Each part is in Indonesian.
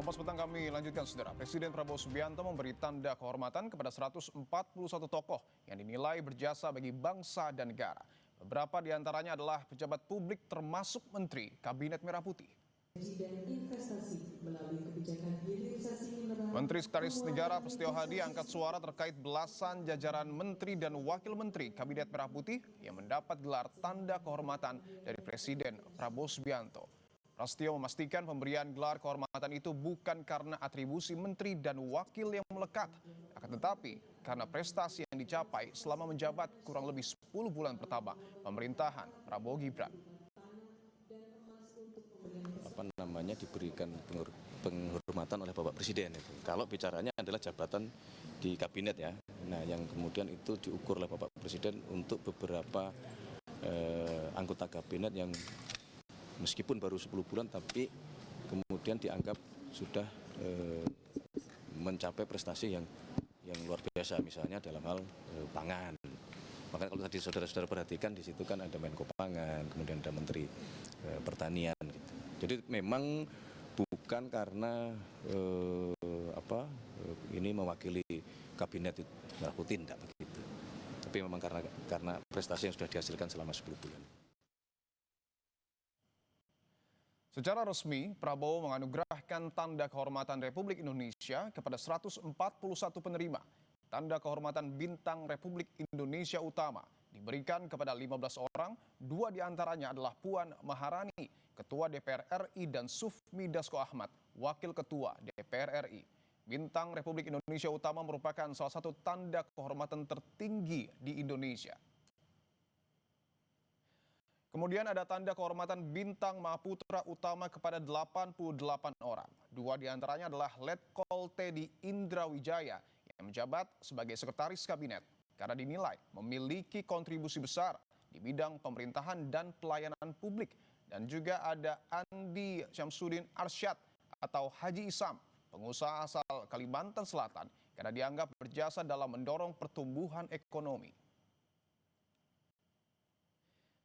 Kompas Petang kami lanjutkan, saudara. Presiden Prabowo Subianto memberi tanda kehormatan kepada 141 tokoh yang dinilai berjasa bagi bangsa dan negara. Beberapa di antaranya adalah pejabat publik termasuk Menteri Kabinet Merah Putih. Menteri Sekretaris Negara Prasetyo Hadi angkat suara terkait belasan jajaran menteri dan wakil menteri Kabinet Merah Putih yang mendapat gelar tanda kehormatan dari Presiden Prabowo Subianto. Prasetyo memastikan pemberian gelar kehormatan itu bukan karena atribusi menteri dan wakil yang melekat, akan tetapi karena prestasi yang dicapai selama menjabat kurang lebih 10 bulan pertama pemerintahan Prabowo Gibran. Diberikan penghormatan oleh Bapak Presiden itu. Kalau bicaranya adalah jabatan di kabinet ya. Nah, yang kemudian itu diukur oleh Bapak Presiden untuk beberapa anggota kabinet yang meskipun baru 10 bulan tapi kemudian dianggap sudah mencapai prestasi yang luar biasa, misalnya dalam hal pangan. Makanya kalau tadi saudara-saudara perhatikan di situ kan ada Menko Pangan, kemudian ada Menteri Pertanian gitu. Jadi memang bukan karena ini mewakili kabinet Merah Putih, tidak begitu. Tapi memang karena prestasi yang sudah dihasilkan selama 10 bulan. Secara resmi, Prabowo menganugerahkan tanda kehormatan Republik Indonesia kepada 141 penerima. Tanda kehormatan Bintang Republik Indonesia Utama diberikan kepada 15 orang, 2 diantaranya adalah Puan Maharani, Ketua DPR RI, dan Sufmi Dasko Ahmad, Wakil Ketua DPR RI. Bintang Republik Indonesia Utama merupakan salah satu tanda kehormatan tertinggi di Indonesia. Kemudian ada tanda kehormatan Bintang Mahaputra Utama kepada 88 orang. 2 diantaranya adalah Letkol Teddy Indra Wijaya yang menjabat sebagai Sekretaris Kabinet karena dinilai memiliki kontribusi besar di bidang pemerintahan dan pelayanan publik. Dan juga ada Andi Syamsuddin Arsyad atau Haji Isam, pengusaha asal Kalimantan Selatan, karena dianggap berjasa dalam mendorong pertumbuhan ekonomi.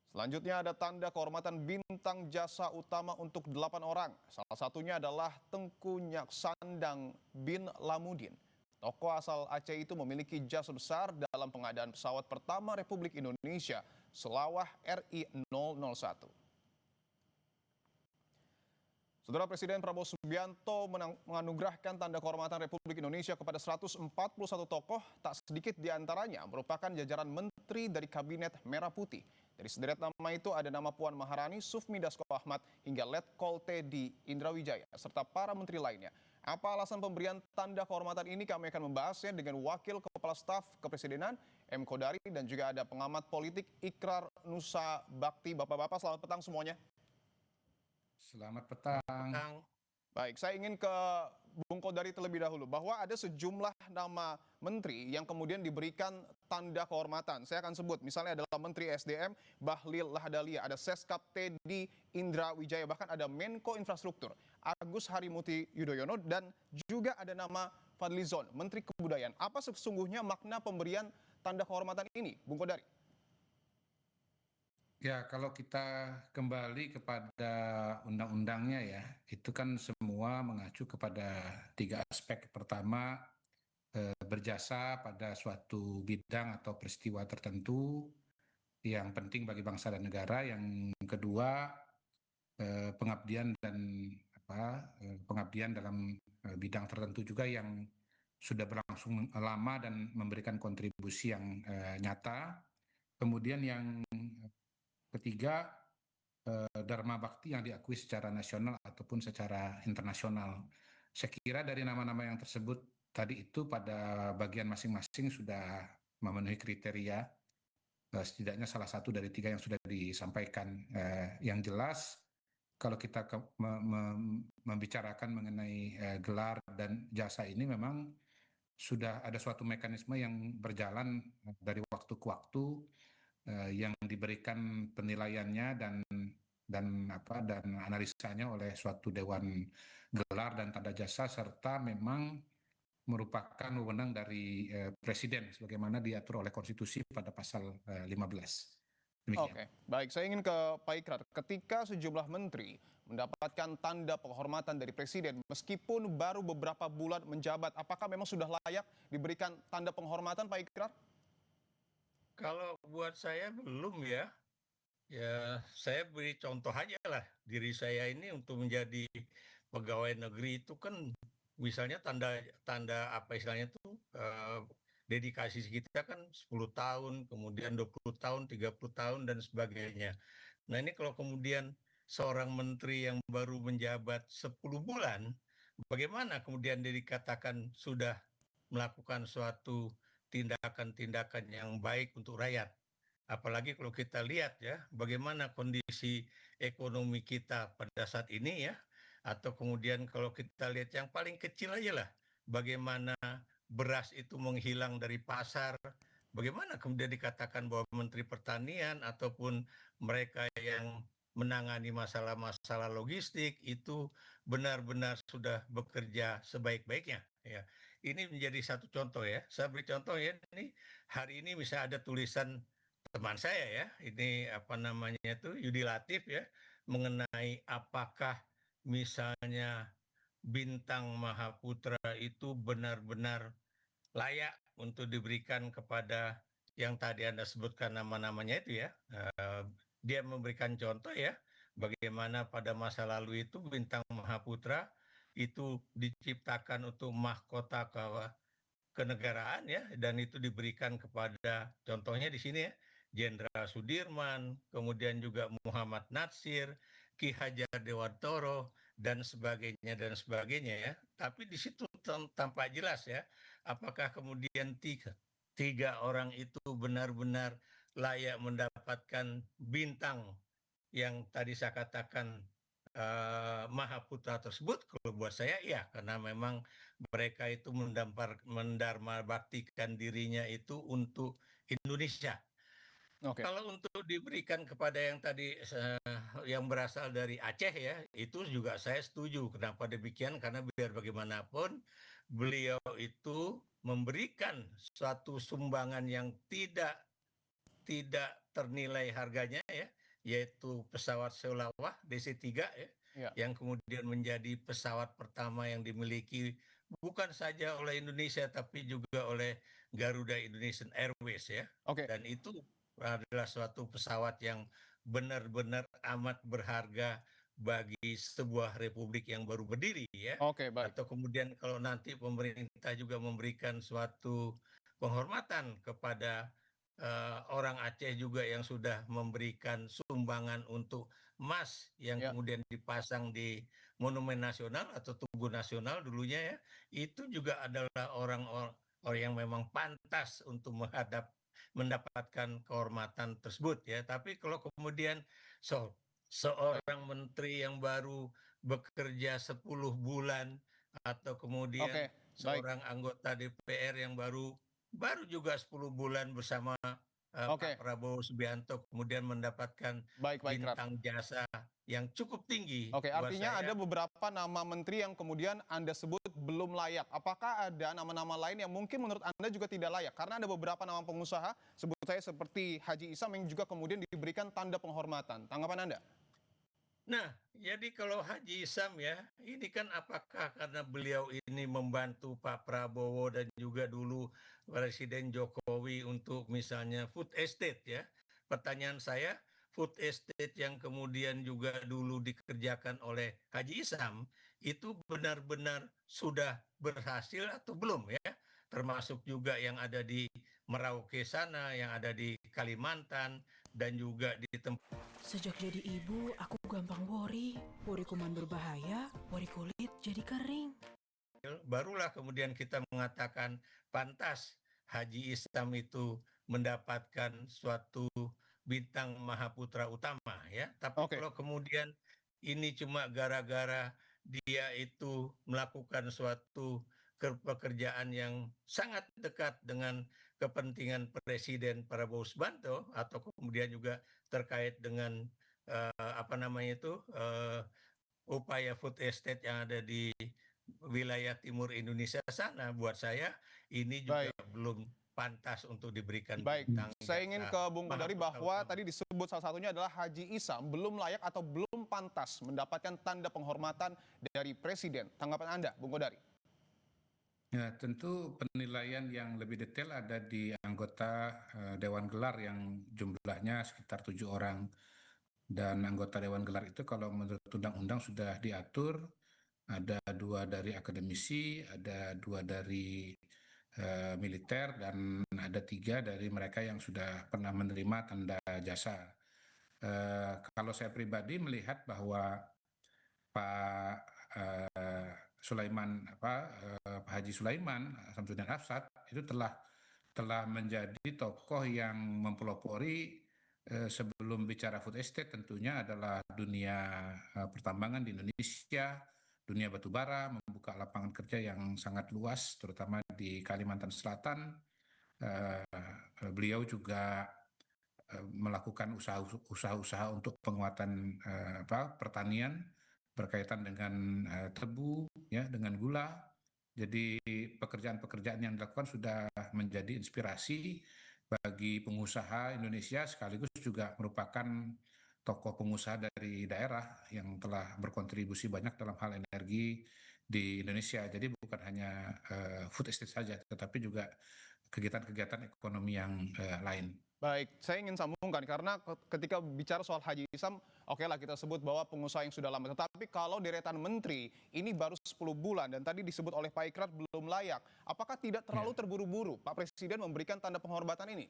Selanjutnya ada tanda kehormatan Bintang Jasa Utama untuk 8 orang. Salah satunya adalah Tengku Nyaksandang bin Lamudin. Tokoh asal Aceh itu memiliki jasa besar dalam pengadaan pesawat pertama Republik Indonesia, Selawah RI-001. Saudara, Presiden Prabowo Subianto menganugerahkan tanda kehormatan Republik Indonesia kepada 141 tokoh, tak sedikit diantaranya merupakan jajaran menteri dari Kabinet Merah Putih. Dari sederet nama itu ada nama Puan Maharani, Sufmi Dasko Ahmad, hingga Letkol Teddy Indra Wijaya, serta para menteri lainnya. Apa alasan pemberian tanda kehormatan ini? Kami akan membahasnya dengan Wakil Kepala Staf Kepresidenan M. Kodari dan juga ada pengamat politik Ikrar Nusa Bakti. Bapak-bapak, selamat petang semuanya. Selamat petang. Baik, saya ingin ke Bung Kodari terlebih dahulu, bahwa ada sejumlah nama menteri yang kemudian diberikan tanda kehormatan. Saya akan sebut, misalnya adalah Menteri SDM Bahlil Lahadalia, ada Seskap Teddy Indra Wijaya, bahkan ada Menko Infrastruktur Agus Harimurti Yudhoyono, dan juga ada nama Fadlizon, Menteri Kebudayaan. Apa sesungguhnya makna pemberian tanda kehormatan ini, Bung Kodari? Ya, kalau kita kembali kepada undang-undangnya ya, itu kan semua mengacu kepada 3 aspek. Pertama, berjasa pada suatu bidang atau peristiwa tertentu yang penting bagi bangsa dan negara. Yang kedua, pengabdian dalam bidang tertentu juga yang sudah berlangsung lama dan memberikan kontribusi yang nyata. Kemudian yang ketiga, Dharma Bakti yang diakui secara nasional ataupun secara internasional. Saya kira dari nama-nama yang tersebut tadi itu pada bagian masing-masing sudah memenuhi kriteria, setidaknya salah satu dari 3 yang sudah disampaikan. Yang jelas, kalau kita membicarakan mengenai gelar dan jasa ini, memang sudah ada suatu mekanisme yang berjalan dari waktu ke waktu, yang diberikan penilaiannya dan analisanya oleh suatu dewan gelar dan tanda jasa, serta memang merupakan wewenang dari presiden sebagaimana diatur oleh konstitusi pada pasal 15. Demikian. Oke, baik. Saya ingin ke Pak Ikrar. Ketika sejumlah menteri mendapatkan tanda penghormatan dari Presiden, meskipun baru beberapa bulan menjabat, apakah memang sudah layak diberikan tanda penghormatan, Pak Ikrar? Kalau buat saya belum ya. Ya, saya beri contoh aja lah. Diri saya ini untuk menjadi pegawai negeri itu kan misalnya tanda tanda apa istilahnya tuh dedikasi kita kan 10 tahun, kemudian 20 tahun, 30 tahun dan sebagainya. Nah, ini kalau kemudian seorang menteri yang baru menjabat 10 bulan, bagaimana kemudian dia dikatakan sudah melakukan suatu tindakan-tindakan yang baik untuk rakyat? Apalagi kalau kita lihat ya, bagaimana kondisi ekonomi kita pada saat ini ya, atau kemudian kalau kita lihat yang paling kecil aja lah, bagaimana beras itu menghilang dari pasar, bagaimana kemudian dikatakan bahwa Menteri Pertanian ataupun mereka yang menangani masalah-masalah logistik itu benar-benar sudah bekerja sebaik-baiknya ya. Ini menjadi satu contoh ya. Saya beri contoh ya, ini hari ini misalnya ada tulisan teman saya ya, ini apa namanya itu Yudi Latif ya, mengenai apakah misalnya bintang Mahaputra itu benar-benar layak untuk diberikan kepada yang tadi Anda sebutkan nama-namanya itu ya. Dia memberikan contoh ya, bagaimana pada masa lalu itu bintang Mahaputra itu diciptakan untuk mahkota kenegaraan ya, dan itu diberikan kepada contohnya di sini ya Jenderal Sudirman, kemudian juga Muhammad Natsir, Ki Hajar Dewantoro dan sebagainya ya. Tapi di situ tampak jelas ya, apakah kemudian tiga orang itu benar-benar layak mendapatkan bintang yang tadi saya katakan Mahaputra tersebut. Kalau buat saya ya, karena memang mereka itu mendharma baktikan dirinya itu untuk Indonesia. Oke, Kalau untuk diberikan kepada yang tadi yang berasal dari Aceh ya, itu juga saya setuju. Kenapa demikian? Karena biar bagaimanapun beliau itu memberikan suatu sumbangan yang tidak tidak ternilai harganya ya, yaitu pesawat Seulawah DC-3 ya, ya. yang kemudian menjadi pesawat pertama yang dimiliki bukan saja oleh Indonesia tapi juga oleh Garuda Indonesian Airways ya. Oke, Dan itu adalah suatu pesawat yang benar-benar amat berharga bagi sebuah republik yang baru berdiri ya. oke, baik. Atau kemudian kalau nanti pemerintah juga memberikan suatu penghormatan kepada orang Aceh juga yang sudah memberikan sumbangan untuk emas yang Ya, kemudian dipasang di Monumen Nasional atau Tugu Nasional dulunya ya, itu juga adalah orang yang memang pantas untuk mendapatkan kehormatan tersebut ya. Tapi kalau kemudian baik. seorang menteri yang baru bekerja 10 bulan atau kemudian Oke, baik. seorang anggota DPR yang baru baru juga 10 bulan bersama Pak Oke, Prabowo Subianto kemudian mendapatkan baik, Pak Ikrar. bintang jasa yang cukup tinggi Oke, buat artinya ada saya. beberapa nama menteri yang kemudian Anda sebut belum layak. Apakah ada nama-nama lain yang mungkin menurut Anda juga tidak layak? Karena ada beberapa nama pengusaha, sebut saya seperti Haji Isam yang juga kemudian diberikan tanda penghormatan. Tanggapan Anda? Nah, jadi kalau Haji Isam ya, ini kan apakah karena beliau ini membantu Pak Prabowo dan juga dulu Presiden Jokowi untuk misalnya food estate ya. Pertanyaan saya, food estate yang kemudian juga dulu dikerjakan oleh Haji Isam, itu benar-benar sudah berhasil atau belum ya? Termasuk juga yang ada di Merauke sana, yang ada di Kalimantan, dan juga di tempat. Sejak jadi ibu, aku gampang worry. Worry kuman berbahaya, worry kulit jadi kering. Barulah kemudian kita mengatakan pantas Haji Isam itu mendapatkan suatu bintang Mahaputra utama ya. Tapi Oke, kalau kemudian ini cuma gara-gara dia itu melakukan suatu pekerjaan yang sangat dekat dengan kepentingan Presiden Prabowo Subianto atau kemudian juga terkait dengan apa namanya itu upaya food estate yang ada di wilayah timur Indonesia sana, buat saya ini juga baik. pantas untuk diberikan Baik, bintang saya ingin ke jasa Bung Kodari Mahapusat bahwa Utama. tadi disebut salah satunya adalah Haji Isam belum layak atau belum pantas mendapatkan tanda penghormatan dari Presiden. Tanggapan Anda, Bung Kodari? Ya, tentu penilaian yang lebih detail ada di anggota Dewan Gelar yang jumlahnya sekitar 7 orang. Dan anggota Dewan Gelar itu kalau menurut undang-undang sudah diatur, ada 2 dari akademisi, ada 2 dari militer, dan ada 3 dari mereka yang sudah pernah menerima tanda jasa. Kalau saya pribadi melihat bahwa Pak Sulaiman, Pak Haji Sulaiman Samsudin Hafsat itu telah menjadi tokoh yang mempelopori sebelum bicara food estate tentunya adalah dunia pertambangan di Indonesia, dunia batubara, membuka lapangan kerja yang sangat luas, terutama di Kalimantan Selatan. Beliau juga melakukan usaha-usaha untuk penguatan pertanian berkaitan dengan tebu, ya, dengan gula. Jadi pekerjaan-pekerjaan yang dilakukan sudah menjadi inspirasi bagi pengusaha Indonesia, sekaligus juga merupakan tokoh pengusaha dari daerah yang telah berkontribusi banyak dalam hal energi di Indonesia. Jadi bukan hanya food estate saja, tetapi juga kegiatan-kegiatan ekonomi yang lain. Baik, saya ingin sambungkan karena ketika bicara soal Haji Isam, oke lah kita sebut bahwa pengusaha yang sudah lama. Tetapi kalau deretan menteri ini baru 10 bulan dan tadi disebut oleh Pak Ikrar belum layak. Apakah tidak terlalu terburu-buru Pak Presiden memberikan tanda penghormatan ini?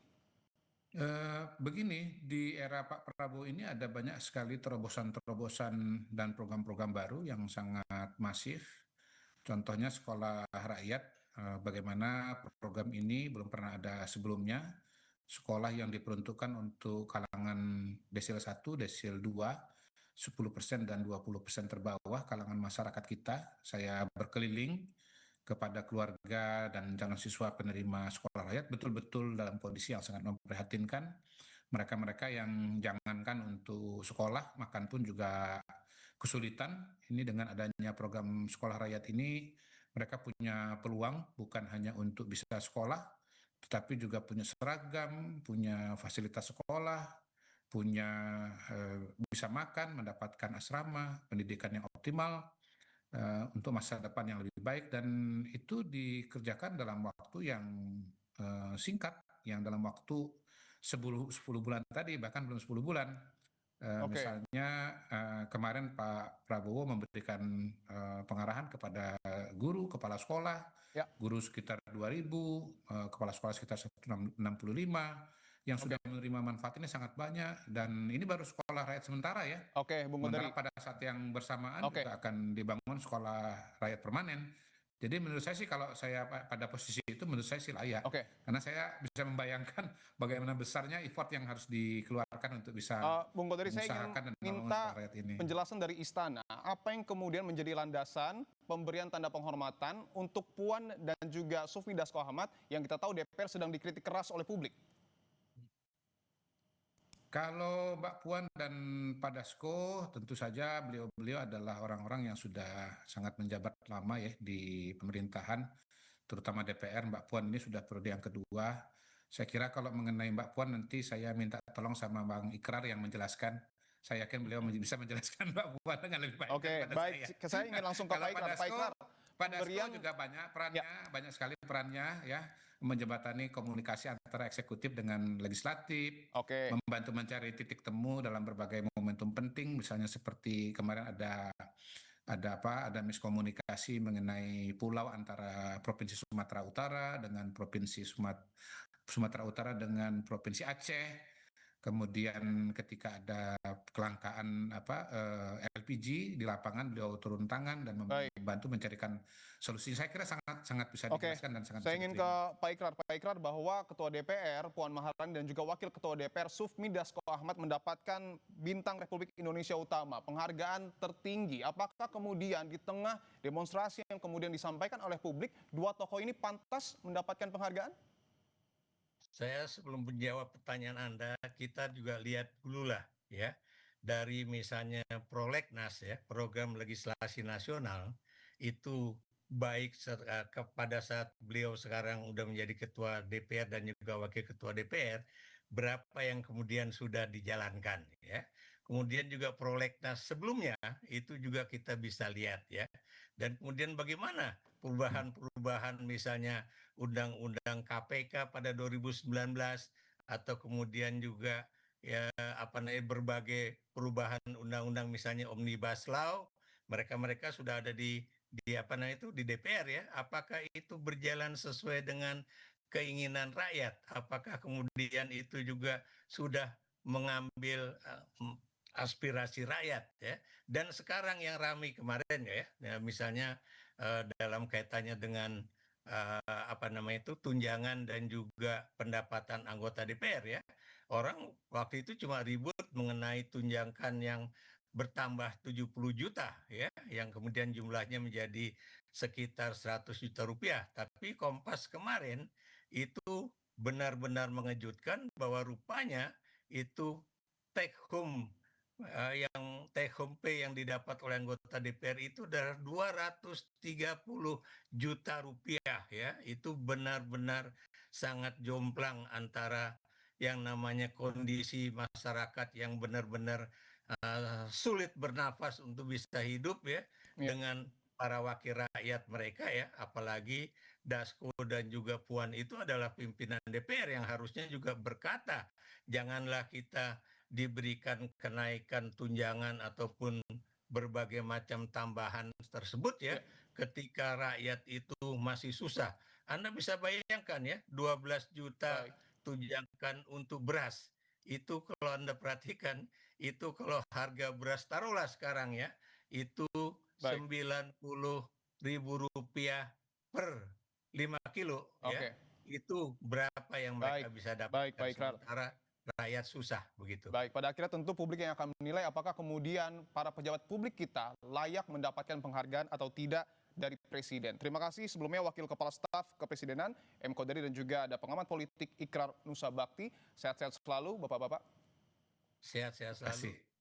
Begini, di era Pak Prabowo ini ada banyak sekali terobosan-terobosan dan program-program baru yang sangat masif. Contohnya sekolah rakyat, bagaimana program ini belum pernah ada sebelumnya. Sekolah yang diperuntukkan untuk kalangan desil 1, desil 2, 10% dan 20% terbawah kalangan masyarakat kita. Saya berkeliling kepada keluarga dan calon siswa penerima sekolah rakyat betul-betul dalam kondisi yang sangat memprihatinkan. Mereka-mereka yang jangankan untuk sekolah, makan pun juga kesulitan. Ini dengan adanya program sekolah rakyat ini, mereka punya peluang bukan hanya untuk bisa sekolah, tetapi juga punya seragam, punya fasilitas sekolah, punya bisa makan, mendapatkan asrama, pendidikan yang optimal untuk masa depan yang lebih baik, dan itu dikerjakan dalam waktu yang singkat, yang dalam waktu 10 bulan tadi, bahkan belum 10 bulan. Oke. Misalnya kemarin Pak Prabowo memberikan pengarahan kepada guru, kepala sekolah, Ya. guru sekitar 2.000, kepala sekolah sekitar 165, yang sudah menerima manfaat ini sangat banyak, dan ini baru sekolah rakyat sementara ya. Oke, Bung Kodari. Sementara pada saat yang bersamaan Oke. juga akan dibangun sekolah rakyat permanen. Jadi menurut saya sih kalau saya pada posisi itu menurut saya sih layak. Oke. Karena saya bisa membayangkan bagaimana besarnya effort yang harus dikeluarkan untuk bisa Bung Kodari, saya ingin mengusahakan dan membangun minta sekolah rakyat ini. penjelasan dari Istana. Apa yang kemudian menjadi landasan pemberian tanda penghormatan untuk Puan dan juga Sufmi Dasko Ahmad yang kita tahu DPR sedang dikritik keras oleh publik? Kalau Mbak Puan dan Pak Dasko, tentu saja beliau-beliau adalah orang-orang yang sudah sangat menjabat lama ya di pemerintahan, terutama DPR. Mbak Puan ini sudah periode yang kedua. Saya kira kalau mengenai Mbak Puan nanti saya minta tolong sama Bang Ikrar yang menjelaskan. Saya yakin beliau bisa menjelaskan Mbak Puan dengan lebih baik Oke, daripada baik. saya. Saya ingin langsung ke Kalau Pak Ikrar. Pak Ikrar, Pak Dasko pemberian juga banyak perannya, banyak sekali perannya ya, menjembatani komunikasi antara eksekutif dengan legislatif, Oke. membantu mencari titik temu dalam berbagai momentum penting, misalnya seperti kemarin ada miskomunikasi mengenai pulau antara Provinsi Sumatera Utara dengan Provinsi Sumatera Utara dengan Provinsi Aceh. Kemudian ketika ada kelangkaan LPG di lapangan, beliau turun tangan dan Baik. membantu mencarikan solusi. Saya kira sangat bisa Oke, dijelaskan dan sangat saya bisa ingin ke diterima. Pak Ikrar. Pak Ikrar, bahwa Ketua DPR Puan Maharani dan juga Wakil Ketua DPR Sufmi Dasko Ahmad mendapatkan Bintang Republik Indonesia Utama, penghargaan tertinggi. Apakah kemudian di tengah demonstrasi yang kemudian disampaikan oleh publik, dua tokoh ini pantas mendapatkan penghargaan? Saya sebelum menjawab pertanyaan Anda, kita juga lihat dulu lah ya, dari misalnya Prolegnas ya, Program Legislasi Nasional, itu baik pada saat beliau sekarang udah menjadi ketua DPR dan juga wakil ketua DPR, berapa yang kemudian sudah dijalankan ya. Kemudian juga prolegnas sebelumnya itu juga kita bisa lihat ya. Dan kemudian bagaimana perubahan-perubahan misalnya undang-undang KPK pada 2019 atau kemudian juga ya berbagai perubahan undang-undang misalnya Omnibus Law, mereka-mereka sudah ada di di DPR ya. Apakah itu berjalan sesuai dengan keinginan rakyat? Apakah kemudian itu juga sudah mengambil aspirasi rakyat ya? Dan sekarang yang ramai kemarin ya misalnya dalam kaitannya dengan tunjangan dan juga pendapatan anggota DPR ya. Orang waktu itu cuma ribut mengenai tunjangan yang bertambah 70 juta ya, yang kemudian jumlahnya menjadi sekitar 100 juta rupiah. Tapi Kompas kemarin itu benar-benar mengejutkan bahwa rupanya itu take home take home pay yang didapat oleh anggota DPR itu adalah 230 juta rupiah ya. Itu benar-benar sangat jomplang antara yang namanya kondisi masyarakat yang benar-benar sulit bernafas untuk bisa hidup ya Ya. dengan para wakil rakyat mereka ya, apalagi Dasko dan juga Puan itu adalah pimpinan DPR yang harusnya juga berkata, janganlah kita diberikan kenaikan tunjangan ataupun berbagai macam tambahan tersebut ya, Ya. ketika rakyat itu masih susah. Anda bisa bayangkan ya, 12 juta Baik. tunjangan untuk beras. Itu kalau Anda perhatikan, itu kalau harga beras taruhlah sekarang ya, itu Baik. Rp90.000 per 5 kilo ya. Oke. Itu berapa yang mereka Baik. bisa Baik, dapatkan baik, Rar. sementara rakyat susah begitu. Baik, pada akhirnya tentu publik yang akan menilai apakah kemudian para pejabat publik kita layak mendapatkan penghargaan atau tidak dari Presiden. Terima kasih sebelumnya Wakil Kepala Staf Kepresidenan M. Kodari dan juga ada pengamat politik Ikrar Nusa Bakti. Sehat-sehat selalu Bapak-Bapak. Sehat-sehat Terima selalu. kasih.